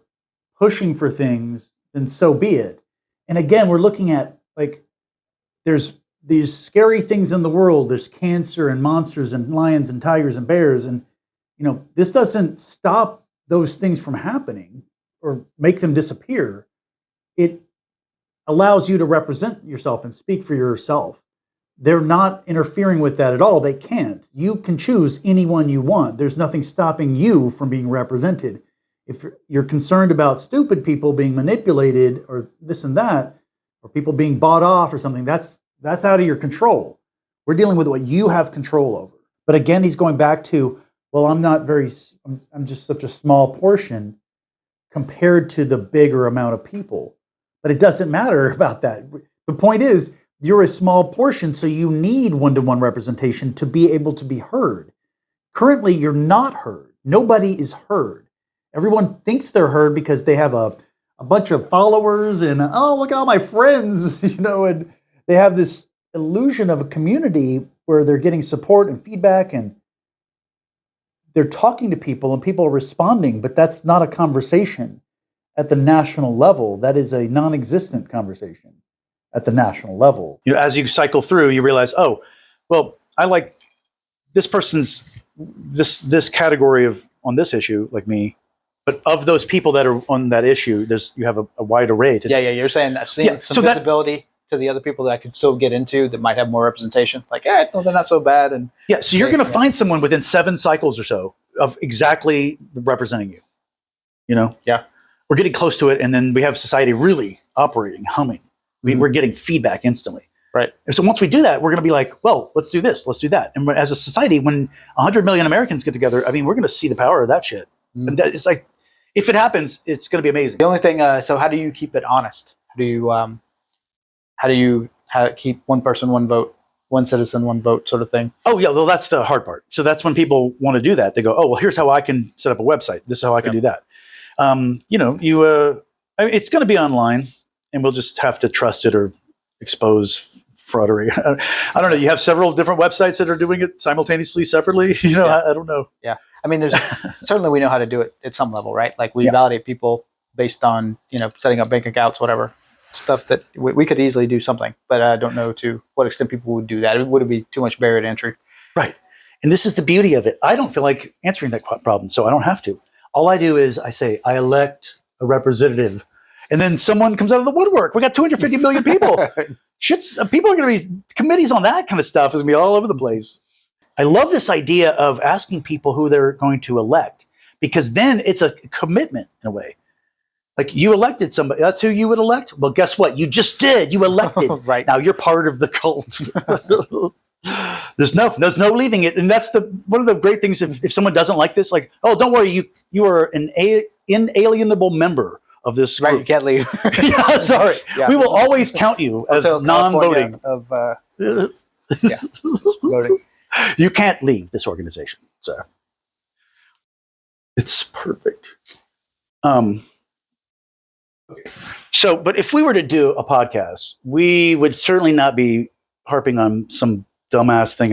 pushing for things, then so be it. And again, we're looking at like there's these scary things in the world. There's cancer and monsters and lions and tigers and bears. And this doesn't stop those things from happening or make them disappear. It allows you to represent yourself and speak for yourself. They're not interfering with that at all. They can't. You can choose anyone you want. There's nothing stopping you from being represented. If you're concerned about stupid people being manipulated or this and that, or people being bought off or something, that's out of your control. We're dealing with what you have control over. But again, he's going back to, well, I'm just such a small portion compared to the bigger amount of people. But it doesn't matter about that. The point is, you're a small portion, so you need one-to-one representation to be able to be heard. Currently, you're not heard. Nobody is heard. Everyone thinks they're heard because they have a bunch of followers and, oh, look at all my friends, and they have this illusion of a community where they're getting support and feedback and they're talking to people and people are responding, but that's not a conversation at the national level. That is a non-existent conversation at the national level. As you cycle through, you realize, oh, well, I like this person's this category of on this issue, like me. But of those people that are on that issue, you have a wide array. Yeah. You're saying some visibility to the other people that I could still get into that might have more representation. Like, no, they're not so bad. And so you're going to find someone within 7 cycles or so of exactly representing you. Yeah. We're getting close to it, and then we have society really operating, humming. We're getting feedback instantly. Right. And so once we do that, we're going to be like, well, let's do this, let's do that. And as a society, when 100 million Americans get together, I mean, we're going to see the power of that shit. And it's like, if it happens, it's going to be amazing. The only thing, so how do you keep it honest? How do you keep one person, one vote, one citizen, one vote sort of thing? Oh, yeah, well, that's the hard part. So that's when people want to do that. They go, oh, well, here's how I can set up a website. This is how I can do that. It's going to be online, and we'll just have to trust it or expose fraudery. I don't know. You have several different websites that are doing it simultaneously, separately. I don't know. Yeah. I mean, there's certainly we know how to do it at some level, right? Like we validate people based on, setting up bank accounts, whatever stuff that we could easily do something, but I don't know to what extent people would do that. Would it be too much barrier to entry? Right. And this is the beauty of it. I don't feel like answering that problem, so I don't have to. All I do is I say, I elect a representative, and then someone comes out of the woodwork. We got 250 million people. People are going to be, committees on that kind of stuff is going to be all over the place. I love this idea of asking people who they're going to elect, because then it's a commitment in a way. Like, you elected somebody, that's who you would elect? Well, guess what? You just did. You elected. Right. Now you're part of the cult. There's no leaving it. And that's one of the great things if someone doesn't like this, like, oh, don't worry, you are an inalienable member of this group. Right, you can't leave. Yeah, sorry. Yeah. We will always count you as non-voting. Voting. You can't leave this organization. So it's perfect. So, but if we were to do a podcast, we would certainly not be harping on some dumbass thing.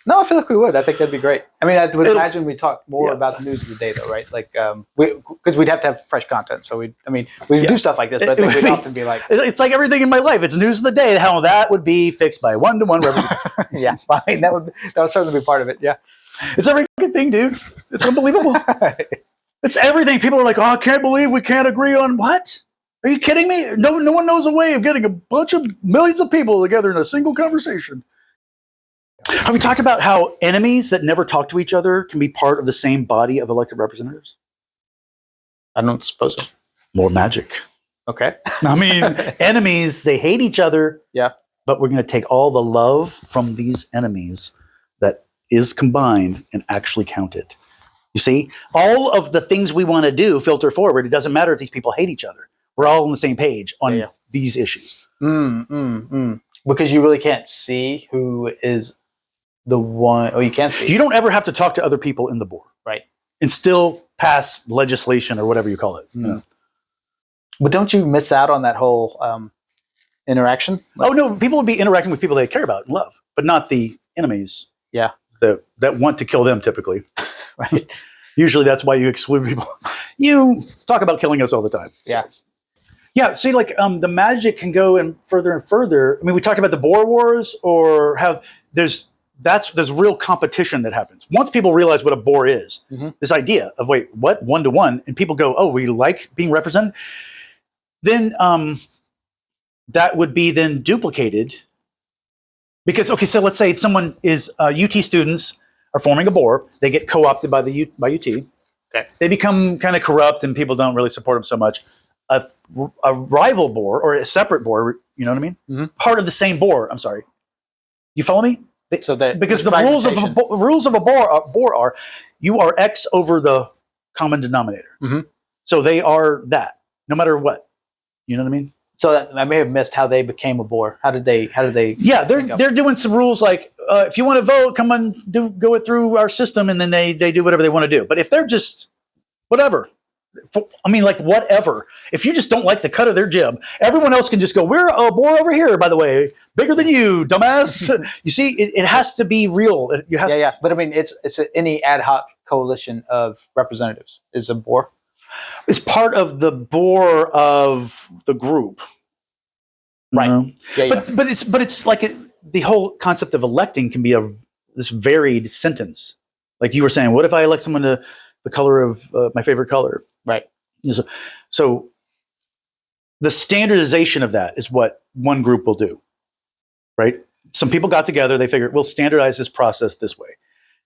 No, I feel like we would. I think that'd be great. I mean, I would imagine we'd talk more about the news of the day, though, right? Like, because we'd have to have fresh content. So we do stuff like this, but I think we'd often be like, it's like everything in my life. It's news of the day. How that would be fixed by one-to-one representation. Yeah, I mean, that would certainly be part of it. Yeah, it's every fucking thing, dude. It's unbelievable. It's everything. People are like, oh, I can't believe we can't agree on what? Are you kidding me? No one knows a way of getting a bunch of millions of people together in a single conversation. Have we talked about how enemies that never talk to each other can be part of the same body of elected representatives? I don't suppose so. More magic. Okay. I mean, enemies, they hate each other. Yeah. but we're going to take all the love from these enemies that is combined and actually count it. You see, all of the things we want to do filter forward. It doesn't matter if these people hate each other. We're all on the same page on these issues. Because you really can't see who is the one. Oh, you can't see. You don't ever have to talk to other people in the board. Right. And still pass legislation or whatever you call it. You know? But don't you miss out on that whole interaction? Oh, no, people would be interacting with people they care about and love, but not the enemies. Yeah. That want to kill them typically. Right. Usually that's why you exclude people. You talk about killing us all the time. Yeah. Yeah, see, like the magic can go in further and further. I mean, we talked about the Boer Wars, or how there's real competition that happens. Once people realize what a Boer is, this idea of, wait, what, 1-to-1, and people go, oh, we like being represented, then that would be then duplicated. Because, okay, so let's say someone is, UT students are forming a Boer, they get co-opted by UT, okay. They become kind of corrupt and people don't really support them so much. A rival Boer or a separate Boer, you know what I mean? Part of the same Boer. I'm sorry. You follow me? So that because the rules of a Boer are you are X over the common denominator. So they are that no matter what. You know what I mean? So I may have missed how they became a Boer. How did they? Yeah, they're doing some rules like if you want to vote, come on, go it through our system, and then they do whatever they want to do. But if they're just whatever. I mean, like, whatever. If you just don't like the cut of their jib, everyone else can just go, we're a Boer over here, by the way. Bigger than you, dumbass. You see, it has to be real. But I mean, it's any ad hoc coalition of representatives is a Boer. It's part of the Boer of the group. Right. Know? But it's like the whole concept of electing can be this varied sentence. Like you were saying, what if I elect someone to the color of my favorite color? Right. So the standardization of that is what one group will do, right? Some people got together, they figured, we'll standardize this process this way.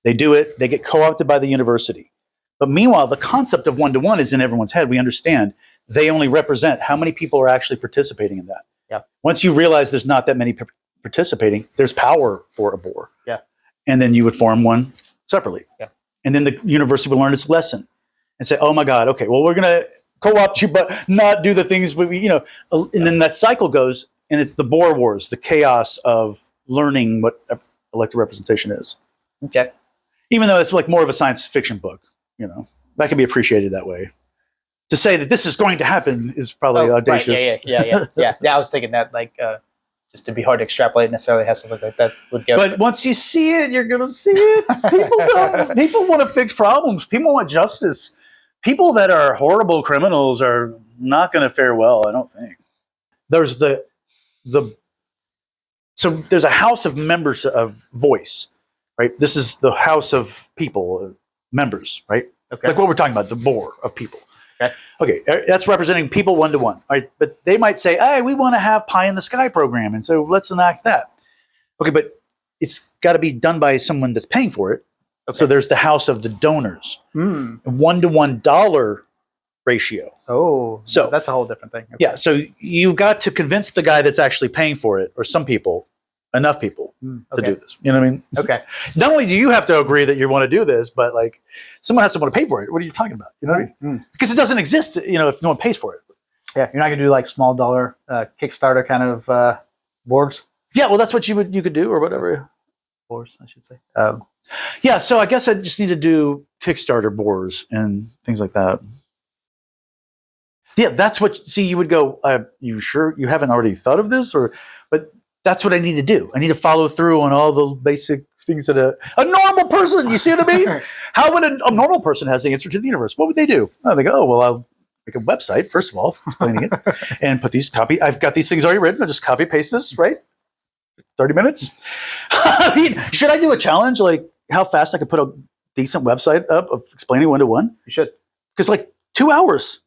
They do it, they get co-opted by the university. But meanwhile, the concept of 1-to-1 is in everyone's head. We understand they only represent how many people are actually participating in that. Yeah. Once you realize there's not that many participating, there's power for a Boer. Yeah. And then you would form one separately. Yeah. And then the university would learn its lesson and say, oh my God, okay, well, we're going to co-opt you, but not do the things and then that cycle goes, and it's the Boer Wars, the chaos of learning what elected representation is. Okay. Even though it's like more of a science fiction book, that can be appreciated that way. To say that this is going to happen is probably audacious. Right. Yeah. I was thinking that, like, just to be hard to extrapolate necessarily has to look like that would go. But once you see it, you're going to see it. People want to fix problems. People want justice. People that are horrible criminals are not going to fare well, I don't think. There's so there's a house of members of voice, right? This is the house of people, members, right? Okay. Like what we're talking about, the Boer of people. Okay, that's representing people 1-to-1, right? But they might say, hey, we want to have pie in the sky program, and so let's enact that. Okay, but it's got to be done by someone that's paying for it. Okay. So there's the house of the donors. 1-to-1 dollar ratio. Oh, so that's a whole different thing. Okay. Yeah, so you've got to convince the guy that's actually paying for it, or some people, enough people to do this. You know what I mean? Okay. Not only do you have to agree that you want to do this, but like someone has to want to pay for it. What are you talking about? You know what I mean? Because it doesn't exist, if no one pays for it. Yeah, you're not going to do like small dollar Kickstarter kind of boards. Yeah, well, that's what you could do, or whatever. Boards, I should say. Yeah, so I guess I just need to do Kickstarter boards and things like that. Yeah, that's what. See, you would go. You sure you haven't already thought of this, but that's what I need to do. I need to follow through on all the basic things that a normal person. You see what I mean? How would a normal person has the answer to the universe? What would they do? Oh, they go, oh, well, I'll make a website first of all, explaining it, and put these I've got these things already written. I'll just copy paste this, right? 30 minutes. I mean, should I do a challenge like how fast I could put a decent website up of explaining 1-to-1? You should, because like 2 hours.